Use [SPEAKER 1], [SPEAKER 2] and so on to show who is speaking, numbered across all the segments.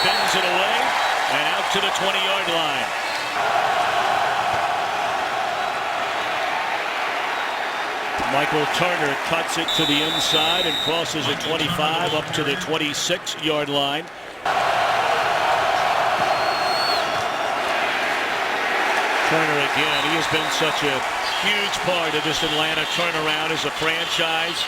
[SPEAKER 1] spins it away and out to the 20-yard line. Michael Turner cuts it to the inside and crosses at 25 up to the 26-yard line. Turner again, he has been such a huge part of this Atlanta turnaround as a franchise.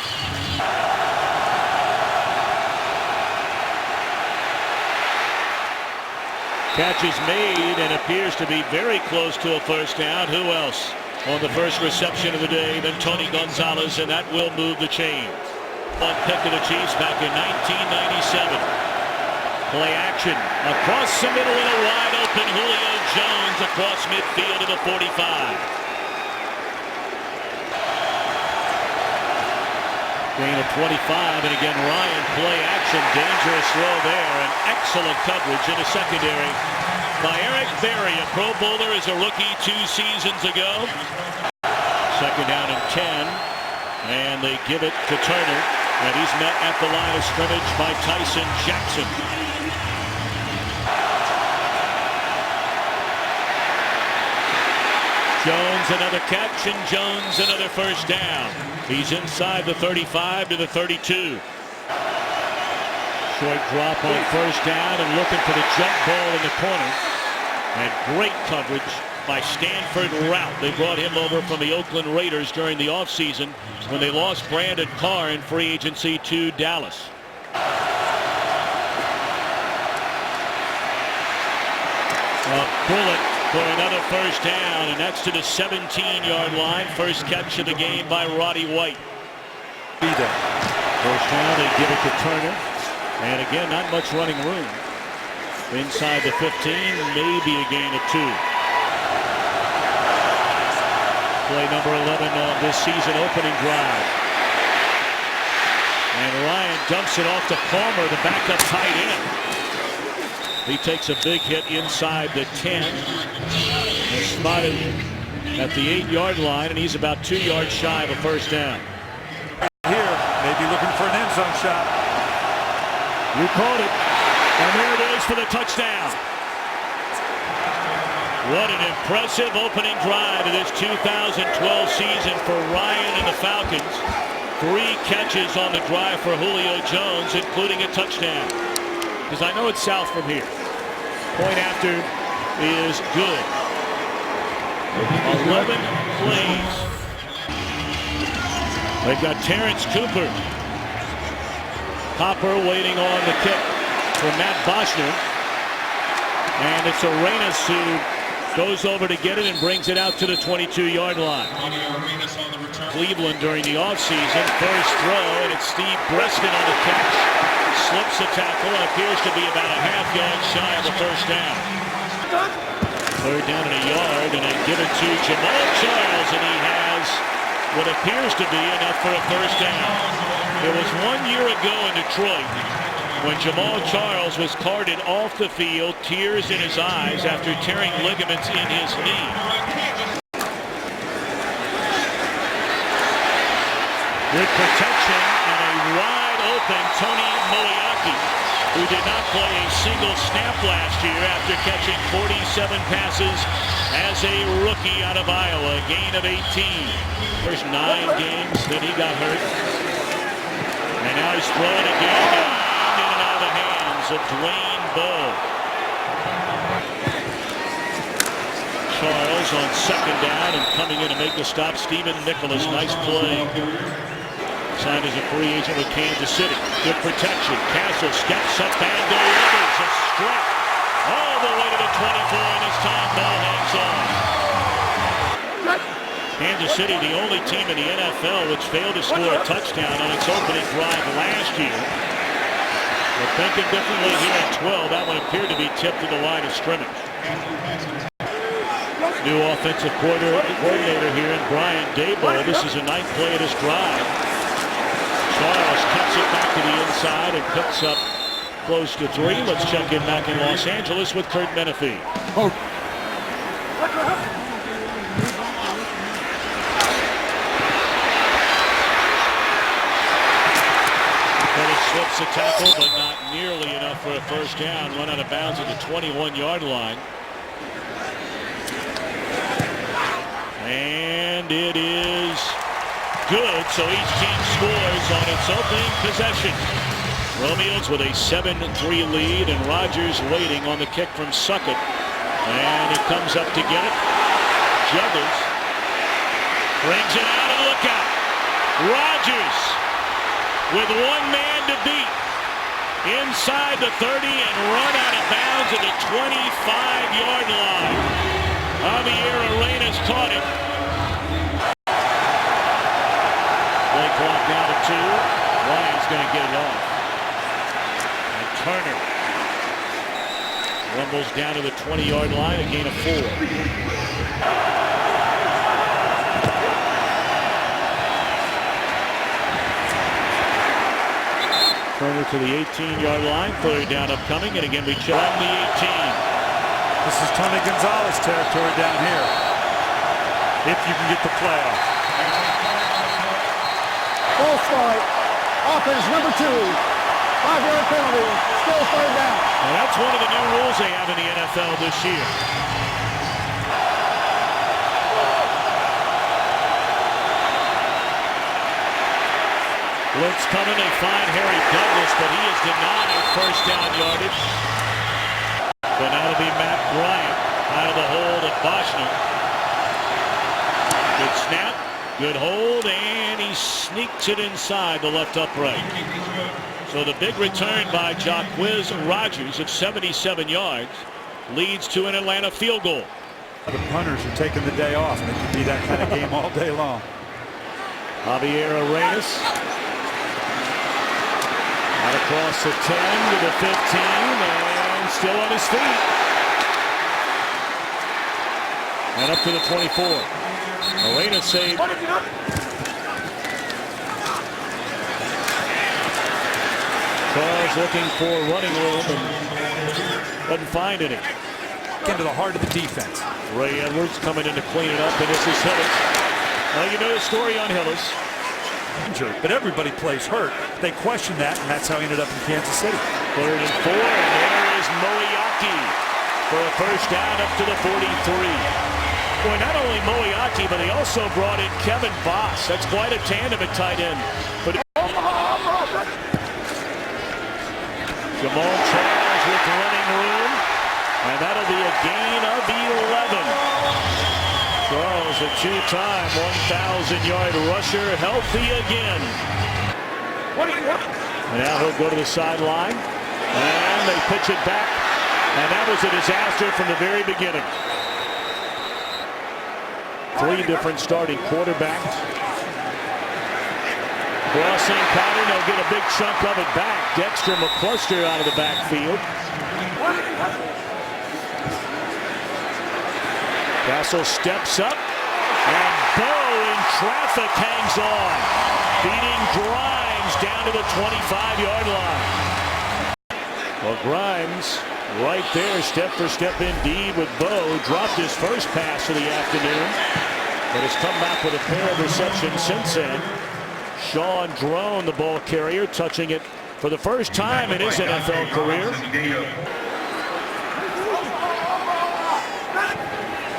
[SPEAKER 1] Catch is made and appears to be very close to a first down. Who else on the first reception of the day than Tony Gonzalez, and that will move the chain. One pick of the Chiefs back in 1997. Play action across the middle and a wide open Julio Jones across midfield to the 45. Gain of 25, and again Ryan, play action, dangerous throw there, and excellent coverage in the secondary by Eric Berry, a Pro Bowler as a rookie 2 seasons ago. Second down and 10, and they give it to Turner, and he's met at the line of scrimmage by Tyson Jackson. Jones another catch, and Jones another first down. He's inside the 35 to the 32. Short drop on first down and looking for the jump ball in the corner. And great coverage by Stanford Routt. They brought him over from the Oakland Raiders during the offseason when they lost Brandon Carr in free agency to Dallas. A bullet for another first down, and that's to the 17-yard line. First catch of the game by Roddy White. First down, they give it to Turner. And again, not much running room. Inside the 15, maybe a gain of 2. Play number 11 on this season opening drive. And Ryan dumps it off to Palmer, the backup tight end. He takes a big hit inside the 10. And spotted at the 8-yard line, and he's about 2 yards shy of a first down.
[SPEAKER 2] Here, maybe looking for an end zone shot.
[SPEAKER 1] You called it, and there it is for the touchdown. What an impressive opening drive of this 2012 season for Ryan and the Falcons. 3 catches on the drive for Julio Jones, including a touchdown. Because I know it's south from here. Point after is good. 11 plays. They've got Terrence Cooper. Hopper waiting on the kick for Matt Boschner. And it's Arenas who goes over to get it and brings it out to the 22-yard line. Cleveland during the offseason. First throw, and it's Steve Breston on the catch. Slips the tackle and appears to be about a half-yard shy of the first down. Third down and a yard, and they give it to Jamal Charles, and he has what appears to be enough for a first down. It was 1 year ago in Detroit when Jamal Charles was carted off the field, tears in his eyes after tearing ligaments in his knee. Good protection and a wide open Tony Moeaki, who did not play a single snap last year after catching 47 passes as a rookie out of Iowa, a gain of 18. First 9 games, then he got hurt. And now he's throwing again, in and out of the hands of Dwayne Bowe. Charles on second down and coming in to make the stop, Stephen Nicholas. Nice play. Signed as a free agent with Kansas City. Good protection. Castle steps up and delivers a strike all the way to the 24, and this time ball hangs on. Kansas City, the only team in the NFL which failed to score a touchdown on its opening drive last year. But thinking differently here at 12, that one appeared to be tipped to the line of scrimmage. New offensive coordinator here in Brian Daboll. This is a ninth play of this drive. Charles cuts it back to the inside and picks up close to 3. Let's check in back in Los Angeles with Kurt Menefee. Slips Makes the tackle, but not nearly enough for a first down. Run out of bounds at the 21-yard line. And it is good, so each team scores on its opening possession. Romeos with a 7-3 lead, and Rodgers waiting on the kick from Suckett. And he comes up to get it. Juggles. Brings it out, and look out. Rodgers with one man to beat. Inside the 30 and run out of bounds at the 25-yard line. Javier Arenas caught it. Play clock down to 2. Ryan's going to get it off. And Turner rumbles down to the 20-yard line, a gain of 4. Turner to the 18-yard line, third down upcoming, and again we check on the 18.
[SPEAKER 2] This is Tony Gonzalez territory down here. If you can get the play off.
[SPEAKER 3] False start. Offense number 2. 5-yard penalty. Still third down.
[SPEAKER 1] And that's one of the new rules they have in the NFL this year. Blitz coming. They find Harry Douglas, but he is denied first down yardage. But now it'll be Matt Bryant out of the hold at Boschman. Good snap, good hold, and he sneaks it inside the left upright. So the big return by Jacquizz Rodgers of 77 yards leads to an Atlanta field goal.
[SPEAKER 2] The punters are taking the day off, and it could be that kind of game all day long.
[SPEAKER 1] Javier Arenas. Out across the 10 to the 15, and still on his feet. And up to the 24. Arenas saved. Charles looking for running room and doesn't find any.
[SPEAKER 2] Into the heart of the defense.
[SPEAKER 1] Ray Edwards coming in to clean it up, and this is Hillis. Well, you know the story on Hillis.
[SPEAKER 2] Injured, but everybody plays hurt. They question that, and that's how he ended up in Kansas City.
[SPEAKER 1] 3rd and 4, and there is Moiaki for a first down up to the 43. Boy, not only Moiaki, but they also brought in Kevin Boss. That's quite a tandem at tight end. But Jamal Charles with running room, and that'll be a gain of 11. Charles, a two-time 1,000-yard rusher, healthy again. And now he'll go to the sideline, and they pitch it back, and that was a disaster from the very beginning. 3 different starting quarterbacks. Crossing pattern, they'll get a big chunk of it back. Dexter McCluster out of the backfield. Castle steps up, and Bowe in traffic hangs on, beating Grimes down to the 25-yard line. Well, Grimes right there, step for step indeed with Bowe. Dropped his first pass of the afternoon, but has come back with a pair of receptions since then. Sean Drone, the ball carrier, touching it for the first time in his NFL career.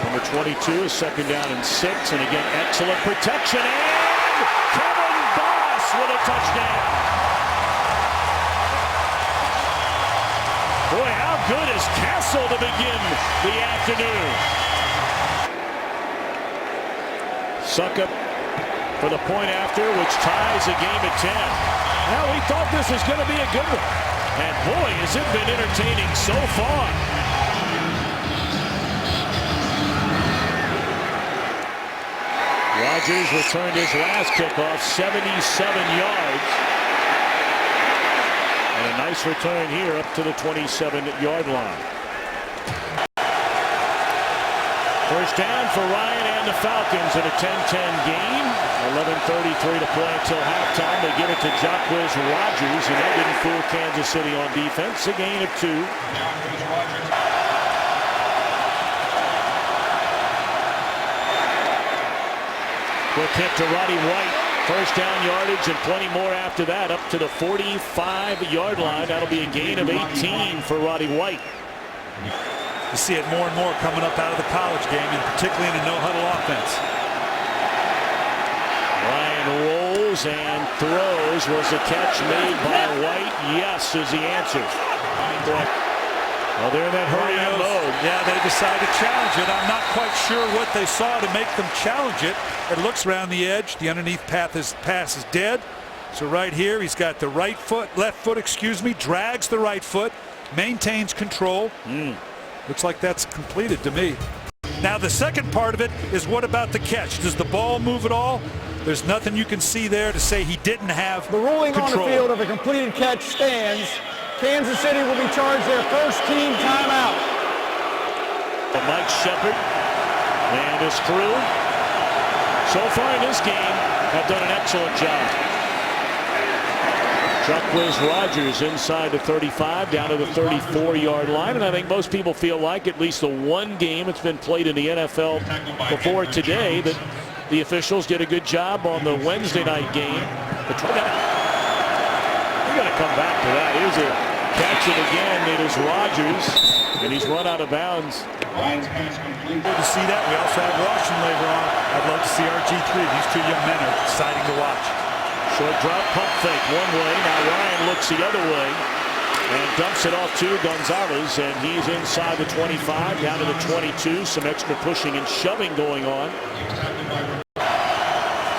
[SPEAKER 1] Number 22 is second down and 6, and again excellent protection, and Kevin Boss with a touchdown. Boy, how good is Castle to begin the afternoon? Succop for the point after, which ties the game at 10. Now we thought this was going to be a good one, and boy, has it been entertaining so far. Rodgers returned his last kickoff, 77 yards. And a nice return here up to the 27-yard line. First down for Ryan and the Falcons in a 10-10 game. 11:33 to play until halftime. They give it to Jacquizz Rodgers, and that didn't fool Kansas City on defense. A gain of 2. Quick hit to Roddy White. First down yardage and plenty more after that, up to the 45-yard line. That'll be a gain of 18 for Roddy White.
[SPEAKER 2] You see it more and more coming up out of the college game, and particularly in a no-huddle offense.
[SPEAKER 1] Ryan rolls and throws. Was the catch made by White? Yes is the answer. Well, they're in that hurry-up mode.
[SPEAKER 2] Yeah, they decided to challenge it. I'm not quite sure what they saw to make them challenge it. It looks around the edge. The underneath pass is dead. So right here, he's got the left foot, excuse me, drags the right foot, maintains control. Looks like that's completed to me. Now the second part of it is, what about the catch? Does the ball move at all? There's nothing you can see there to say he didn't have
[SPEAKER 3] The ruling
[SPEAKER 2] control.
[SPEAKER 3] on the field of a completed catch stands. Kansas City will be charged their first team timeout.
[SPEAKER 1] Mike Shepard and his crew, so far in this game, have done an excellent job. Chuck Whiz Rogers inside the 35, down to the 34-yard line. And I think most people feel like at least the one game that's been played in the NFL before today that the officials did a good job on the Wednesday night game. We're going to come back to that. Here's a catch, and again, it is Rogers, and he's run out of bounds.
[SPEAKER 2] Good to see that. We also have Washington later on. I'd love to see RG3. These two young men are exciting to watch.
[SPEAKER 1] Short drop, pump fake one way. Now Ryan looks the other way and dumps it off to Gonzalez, and he's inside the 25, down to the 22. Some extra pushing and shoving going on.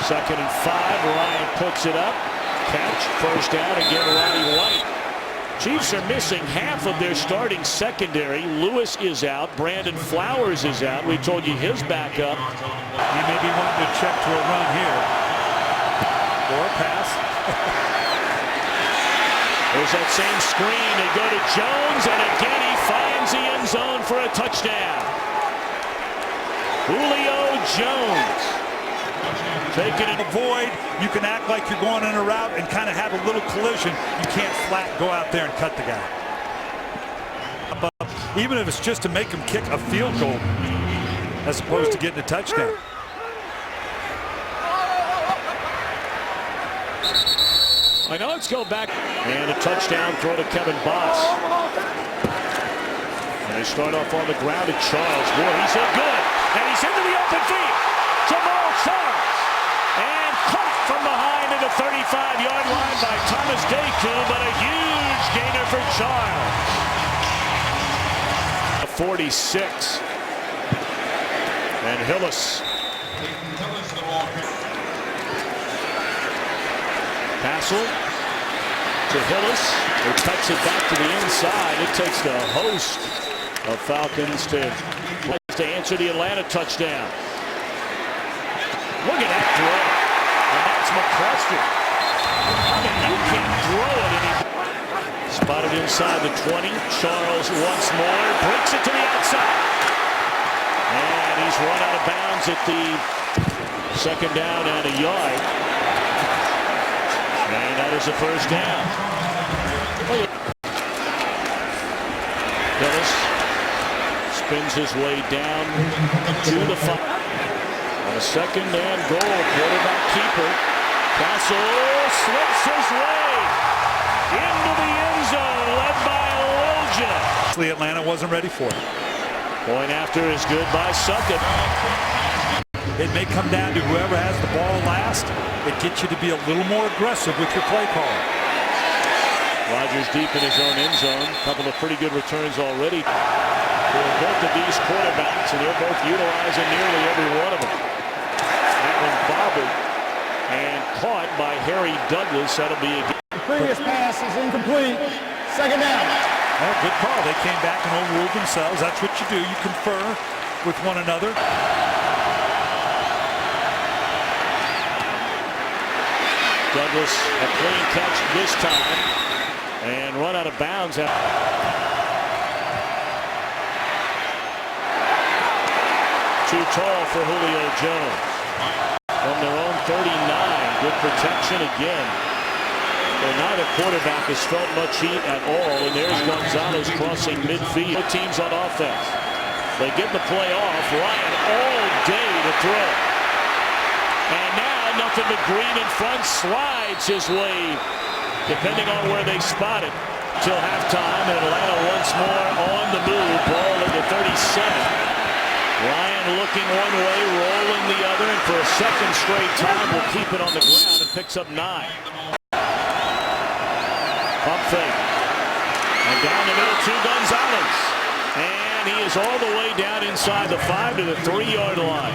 [SPEAKER 1] 2nd and 5. Ryan puts it up. Catch, first down, again Roddy White. Chiefs are missing half of their starting secondary. Lewis is out. Brandon Flowers is out. We told you his backup.
[SPEAKER 2] He may be wanting to check to a run here. Or a pass.
[SPEAKER 1] There's that same screen. They go to Jones, and again he finds the end zone for a touchdown. Julio Jones. Taking it.
[SPEAKER 2] Avoid. You can act like you're going in a route and kind of have a little collision. You can't flat go out there and cut the guy. But even if it's just to make him kick a field goal as opposed to getting a touchdown.
[SPEAKER 1] I know, let's go back. And a touchdown throw to Kevin Boss. And they start off on the ground at Charles. Boy, he's so good. And he's into the open field. Jamal Charles. And caught from behind at the 35-yard line by Thomas Deku, but a huge gainer for Charles. 46. And Hillis. Hassel to Hillis, who cuts it back to the inside. It takes the host of Falcons to answer the Atlanta touchdown. Look at that throw. And that's McCluster. I mean, you can't throw it anymore. Spotted inside the 20. Charles once more breaks it to the outside. And he's run out of bounds at the 2nd down and a yard. And that is a first down. Hillis spins his way down to the 5. On a 2nd and goal, quarterback keeper. Castle slips his way into the end zone, led by Lilja.
[SPEAKER 2] Atlanta wasn't ready for it.
[SPEAKER 1] Point after is good by Suckett.
[SPEAKER 2] It may come down to whoever has the ball last. It gets you to be a little more aggressive with your play call.
[SPEAKER 1] Rodgers deep in his own end zone. A couple of pretty good returns already for both of these quarterbacks, and they're both utilizing nearly every one of them. That one bobbled and caught by Harry Douglas. That'll be a
[SPEAKER 3] The previous pass is incomplete. 2nd down.
[SPEAKER 2] Oh, good call. They came back and overruled themselves. That's what you do. You confer with one another.
[SPEAKER 1] Douglas, a clean catch this time, and run out of bounds. Too tall for Julio Jones. From their own 39, good protection again. But neither quarterback has felt much heat at all, and there's Gonzalez crossing midfield. Both teams on offense. They get the play off. Ryan all day to throw. And now nothing but green in front. Slides his way, depending on where they spot it, till halftime. And Atlanta once more on the move. Ball at the 37. Ryan looking one way, rolling the other, and for a second straight time will keep it on the ground and picks up 9. Pump fake. And down the middle to Gonzalez. And he is all the way down inside the 5 to the 3-yard line.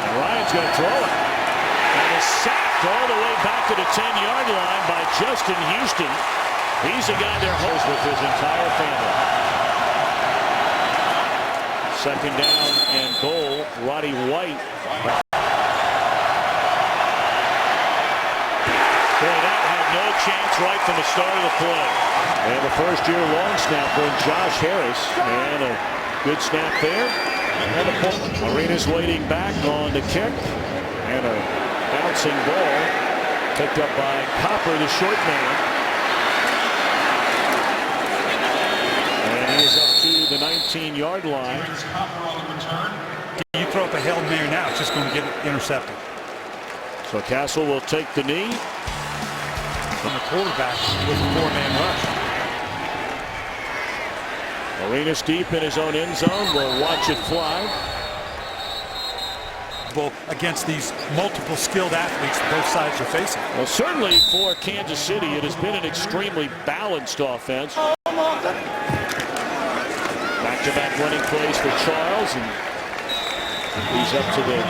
[SPEAKER 1] And Ryan's going to throw it. And is sacked all the way back to the 10-yard line by Justin Houston. He's the guy they're host with his entire family. Second down and goal. Roddy White. Boy, that had no chance right from the start of the play. And the first-year long snapper, Josh Harris. And a good snap there. And a pull. Arenas waiting back on the kick. And a bouncing ball picked up by Copper, the short man. And he is up to the 19-yard line.
[SPEAKER 2] You throw up a Hail Mary now, it's just going to get intercepted.
[SPEAKER 1] So Castle will take the knee.
[SPEAKER 2] From the quarterback with a 4-man rush.
[SPEAKER 1] Arenas deep in his own end zone. We'll watch it fly.
[SPEAKER 2] Against these multiple skilled athletes both sides are facing.
[SPEAKER 1] Well, certainly for Kansas City, it has been an extremely balanced offense. Back-to-back running plays for Charles, and he's up to the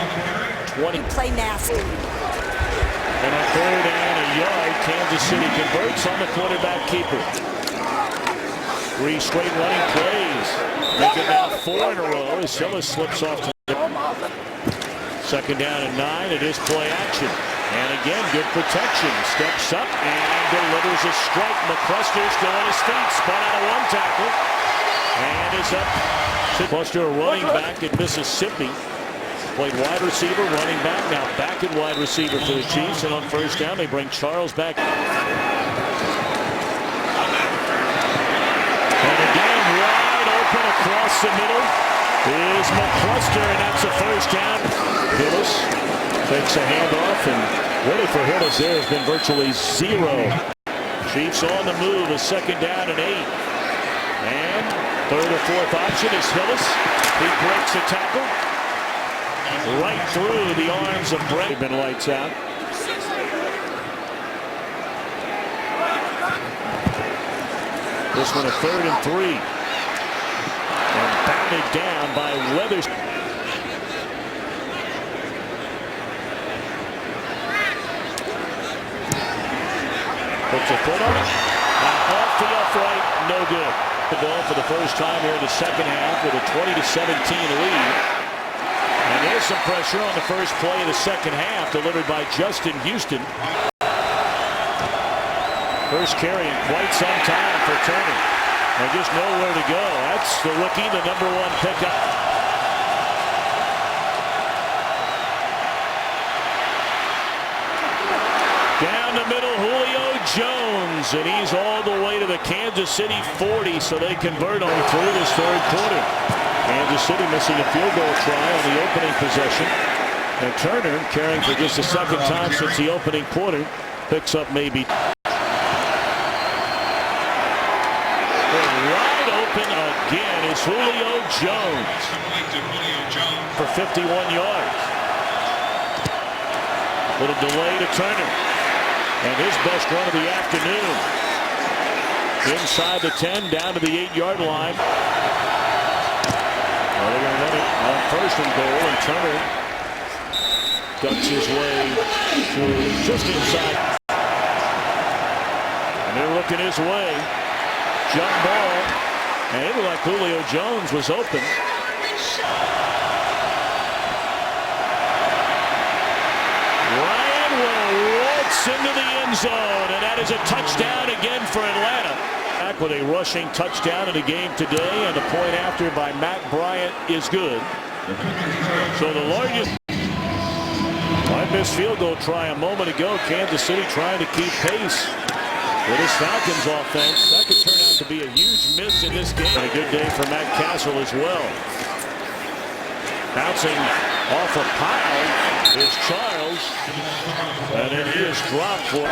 [SPEAKER 1] 20.
[SPEAKER 4] Play nasty.
[SPEAKER 1] And a third and a yard. Kansas City converts on the quarterback keeper. 3 straight running plays. Make it now 4 in a row as Hillis slips off to the second down and 9. It is play action. And again, good protection. Steps up and delivers a strike. McCluster still on his feet. Spun out of 1 tackle. And is up. McCluster, a running back at Mississippi. Played wide receiver, running back. Now back at wide receiver for the Chiefs. And on first down, they bring Charles back. And again, wide open across the middle is McCluster, and that's a first down. Hillis takes a handoff, and really for Hillis there has been virtually 0. Chiefs on the move, a second down and 8. And third or fourth option is Hillis. He breaks a tackle right through the arms of Brett. They've been lights out. This one a third and 3. And batted down by Weathers. Puts a foot on it. Now off the upright, no good. The ball for the first time here in the second half with a 20-17 lead. And there's some pressure on the first play of the second half delivered by Justin Houston. First carry in quite some time for Turner. And just nowhere to go. That's the rookie, the number 1 pickup. Down the middle, Julio Jones. And he's all the way to the Kansas City 40, so they convert on through this third quarter. Kansas City missing a field goal try on the opening possession. And Turner, carrying for just the second time since the opening quarter, picks up maybe. Wide open again is Julio Jones for 51 yards. Little delay to Turner. And his best run of the afternoon. Inside the 10, down to the 8-yard line. Well, they're going to run it on first and goal, and Turner ducks his way through just inside. And they're looking his way. Jump ball. And it looked like Julio Jones was open. Ryan will waltz into the end zone, and that is a touchdown again for Atlanta. Back with a rushing touchdown in the game today, and a point after by Matt Bryant is good. So the largest missed field goal try a moment ago. Kansas City trying to keep pace with his Falcons offense. That could turn out to be a huge miss in this game. And a good day for Matt Castle as well. Bouncing Off a pile is Charles, and then he is dropped for.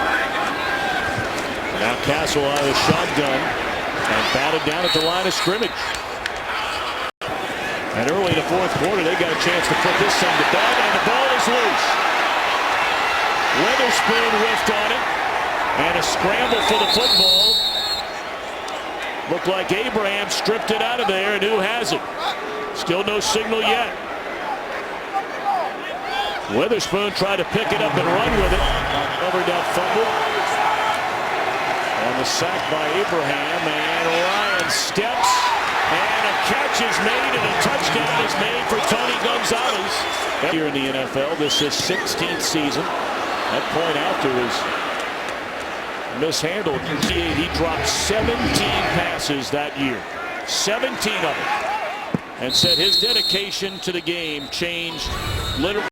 [SPEAKER 1] Now Castle out of the shotgun and batted down at the line of scrimmage. And early in the fourth quarter, they got a chance to put this thing to bed, and the ball is loose. Witherspoon whiffed on it, and a scramble for the football. Looked like Abraham stripped it out of there, and who has it? Still no signal yet. Witherspoon tried to pick it up and run with it. Covered that fumble. On the sack by Abraham, and Ryan steps, and a catch is made, and a touchdown is made for Tony Gonzalez. Here in the NFL, this is 16th season. That point after is mishandled. He dropped 17 passes that year, 17 of them, and said his dedication to the game changed literally.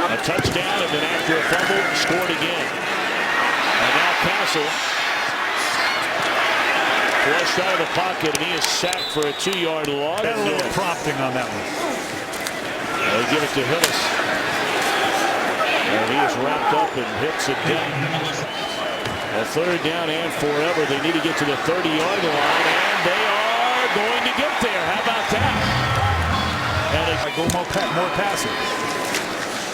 [SPEAKER 1] A touchdown, and then after a fumble, scored again. And now Castle flushed out of the pocket, and he is sacked for a 2-yard loss.
[SPEAKER 2] Had a little prompting on that one.
[SPEAKER 1] They give it to Hillis, and he is wrapped up and hits it down. A third down and forever. They need to get to the 30-yard line, and they are going to get there. How about that? And
[SPEAKER 2] I go more passing.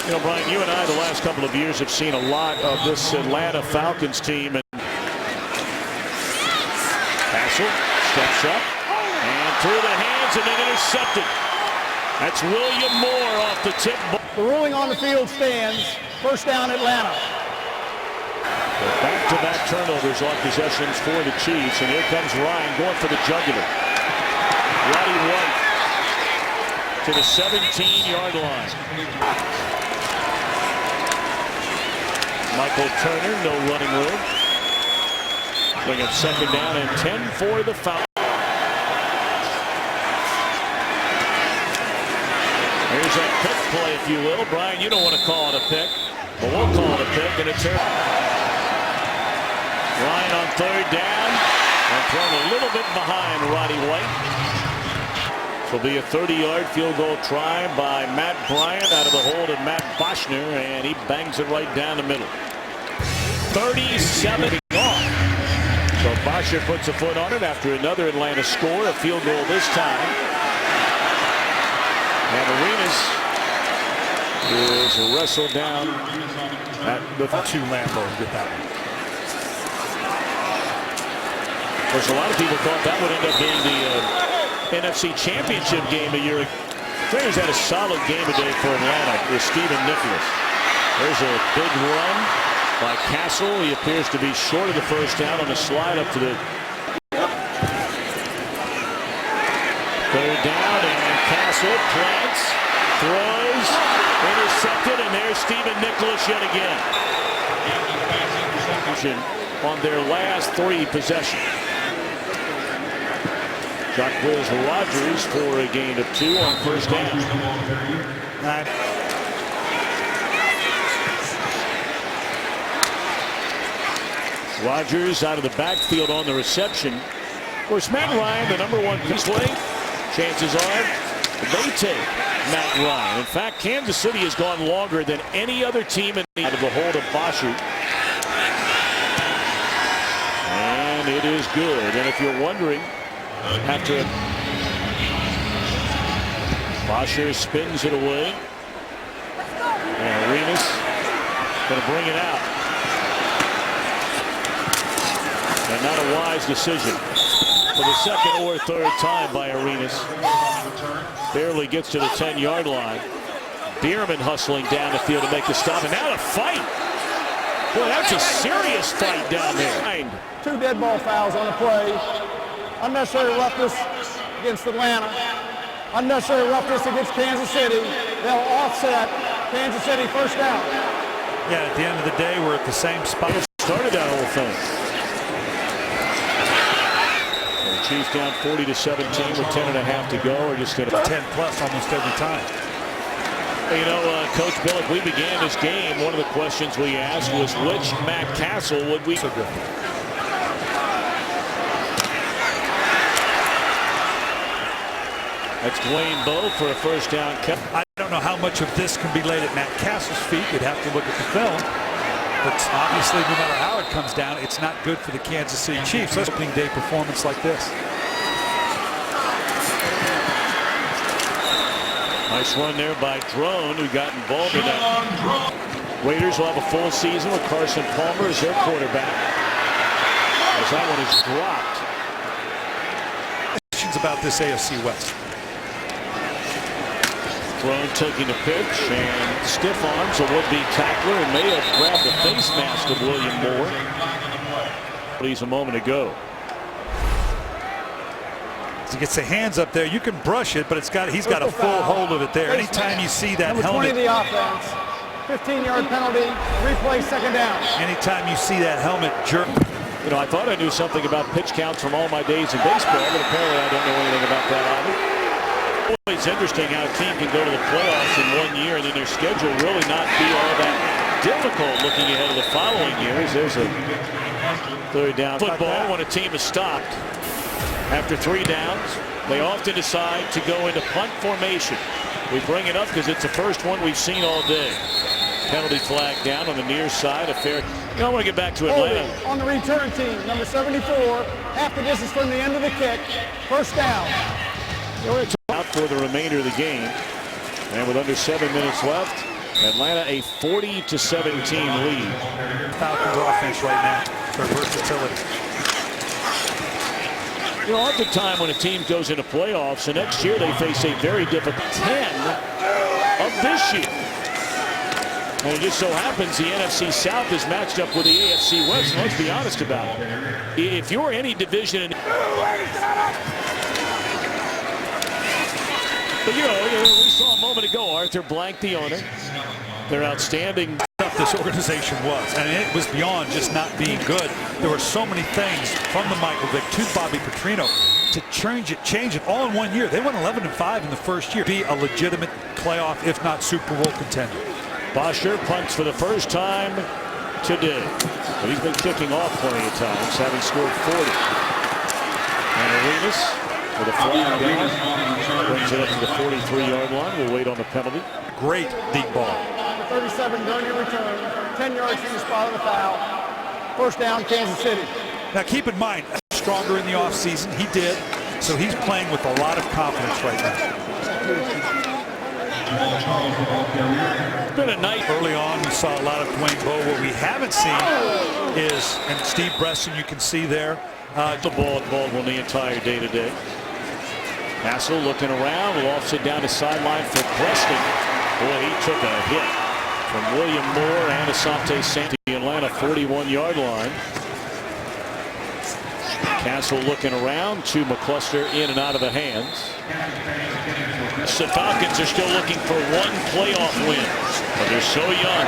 [SPEAKER 1] You know, Brian, you and I the last couple of years have seen a lot of this Atlanta Falcons team. And Castle steps up and through the hands and then intercepted. That's William Moore off the tip.
[SPEAKER 3] The ruling on the field stands. First down, Atlanta.
[SPEAKER 1] Back-to-back turnovers on possessions for the Chiefs. And here comes Ryan going for the jugular. Roddy White to the 17-yard line. Michael Turner, no running room. Bring up second down and 10 for the Falcons. Here's a pick play, if you will. Brian, you don't want to call it a pick, but we'll call it a pick, and it's Ryan on third down and thrown a little bit behind Roddy White. Will be a 30-yard field goal try by Matt Bryant out of the hold of Matt Boschner, and he bangs it right down the middle. 37 off. So Boschner puts a foot on it after another Atlanta score, a field goal this time. And Arenas is wrestled down at the
[SPEAKER 2] 2 Lambeau. Get that one.
[SPEAKER 1] Of course, a lot of people thought that would end up being the NFC Championship game a year ago. Players had a solid game today for Atlanta with Stephen Nicholas. There's a big run by Castle. He appears to be short of the first down on the slide up to the third down, and Castle plants, throws, intercepted, and there's Stephen Nicholas yet again. On their last 3 possessions. Jacquizz Rodgers for a gain of 2 on first down. Rodgers out of the backfield on the reception. Of course, Matt Ryan, the #1 play. Chances are they take Matt Ryan. In fact, Kansas City has gone longer than any other team in the out of the hold of Boschner. And it is good. And if you're wondering, after it, Boschner spins it away, and Arenas going to bring it out, and not a wise decision for the second or third time by Arenas. Barely gets to the 10-yard line. Bierman hustling down the field to make the stop, and now a fight. Boy, that's a serious fight down there.
[SPEAKER 3] 2 dead ball fouls on the play. Unnecessary roughness against Atlanta. Unnecessary roughness against Kansas City. They'll offset Kansas City first down.
[SPEAKER 2] Yeah, at the end of the day, we're at the same spot.
[SPEAKER 1] Started that whole thing. The Chiefs down 40-17 with 10.5 to go. Or just 10+
[SPEAKER 2] almost every time.
[SPEAKER 1] You know, Coach Billick, we began this game. One of the questions we asked was which Matt Castle would we...
[SPEAKER 2] So good.
[SPEAKER 1] That's Dwayne Bowe for a first down catch.
[SPEAKER 2] I don't know how much of this can be laid at Matt Castle's feet. You'd have to look at the film. But obviously, no matter how it comes down, it's not good for the Kansas City Chiefs. Let's opening day performance like this.
[SPEAKER 1] Nice run there by Drone, who got involved in that. Raiders will have a full season with Carson Palmer as their quarterback, as that one is dropped.
[SPEAKER 2] Questions about this AFC West.
[SPEAKER 1] Drone taking the pitch, and stiff arms a would-be tackler, and may have grabbed the face mask of William Moore. Please, a moment ago.
[SPEAKER 2] He gets the hands up there. You can brush it, but he's got a full hold of it there. Anytime you see that
[SPEAKER 3] Number 20
[SPEAKER 2] helmet,
[SPEAKER 3] the offense. 15-yard penalty. Replay second down.
[SPEAKER 2] anytime you see that helmet jerk.
[SPEAKER 1] You know, I thought I knew something about pitch counts from all my days in baseball, but apparently I don't know anything about that either. It's interesting how a team can go to the playoffs in 1 year and then their schedule really not be all that difficult looking ahead of the following years. There's a third down football when a team is stopped. After 3 downs, they often decide to go into punt formation. We bring it up because it's the first one we've seen all day. Penalty flag down on the near side. A fair. I want to get back to Atlanta.
[SPEAKER 3] Holding on the return team, number 74. Half the distance from the end of the kick. First down.
[SPEAKER 1] Out for the remainder of the game. And with under 7 minutes left, Atlanta a 40-17 lead.
[SPEAKER 2] Falcons offense right now. Their versatility.
[SPEAKER 1] You know, oftentimes when a team goes into playoffs, the next year they face a very difficult 10 of this year. And it just so happens the NFC South is matched up with the AFC West. Let's be honest about it. If you're any division, but you know, we saw a moment ago, Arthur Blank, the owner, their outstanding.
[SPEAKER 2] This organization was, and it was beyond just not being good. There were so many things from the Michael Vick to Bobby Petrino to change it all in 1 year. They went 11-5 in the first year. Be a legitimate playoff, if not Super Bowl contender.
[SPEAKER 1] Bosher punts for the first time today. But he's been kicking off plenty of times, having scored 40. And Arenas with a flag down brings it up to the 43-yard line. We'll wait on the penalty.
[SPEAKER 2] Great deep ball.
[SPEAKER 3] 37 during your return. 10 yards from the spot of the foul. First down, Kansas City.
[SPEAKER 2] Now keep in mind, stronger in the offseason. He did. So he's playing with a lot of confidence right now.
[SPEAKER 1] It's been a night.
[SPEAKER 2] Early on, we saw a lot of Dwayne Bowe. What we haven't seen is, and Steve Breston, you can see there.
[SPEAKER 1] The ball at Baldwin the entire day today. Castle looking around. Will offset down the sideline for Preston. Boy, he took a hit from William Moore and Asante Santee. Atlanta 41-yard line. Castle looking around to McCluster in and out of the hands. The Falcons are still looking for one playoff win, but they're so young.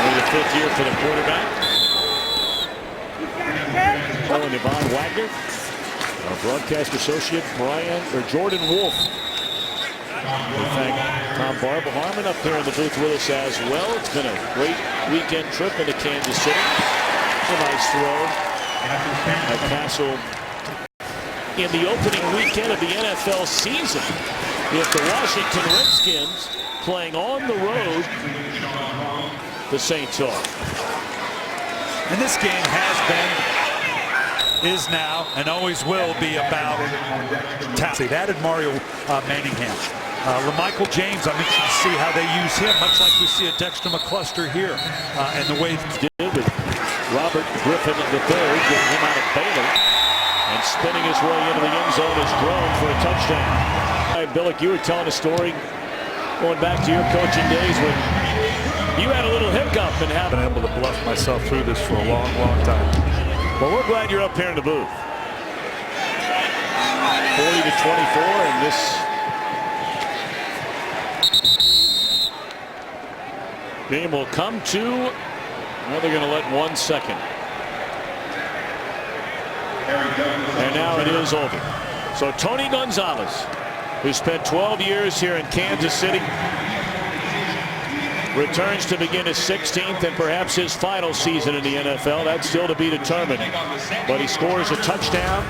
[SPEAKER 1] Only the 5th year for the quarterback. Oh, and Yvonne Wagner, our broadcast associate Jordan Wolf. We thank Tom Barber-Harmon up here in the booth with us as well. It's been a great weekend trip into Kansas City. A nice throw at Castle in the opening weekend of the NFL season. If the Washington Redskins playing on the road, the Saints are.
[SPEAKER 2] And this game has been, is now, and always will be about talent. They've added Mario Manningham. LaMichael James, I'm interested to see how they use him, much like we see a Dexter McCluster here, and the way they
[SPEAKER 1] did with Robert Griffin III getting him out of Baylor and spinning his way into the end zone is Drone for a touchdown. All right, Billick, you were telling a story going back to your coaching days when you had a little hiccup and have
[SPEAKER 2] been able to bluff myself through this for a long, long time.
[SPEAKER 1] Well, we're glad you're up here in the booth. 40-24, and this game will come to, well, they're going to let 1 second. And now it is over. So Tony Gonzalez, who spent 12 years here in Kansas City, returns to begin his 16th and perhaps his final season in the NFL. That's still to be determined. But he scores a touchdown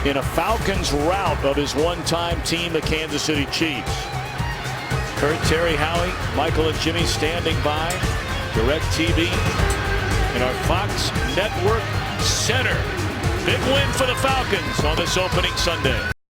[SPEAKER 1] in a Falcons rout of his one-time team, the Kansas City Chiefs. Kurt, Terry, Howie, Michael and Jimmy standing by. DirecTV in our Fox Network Center. Big win for the Falcons on this opening Sunday.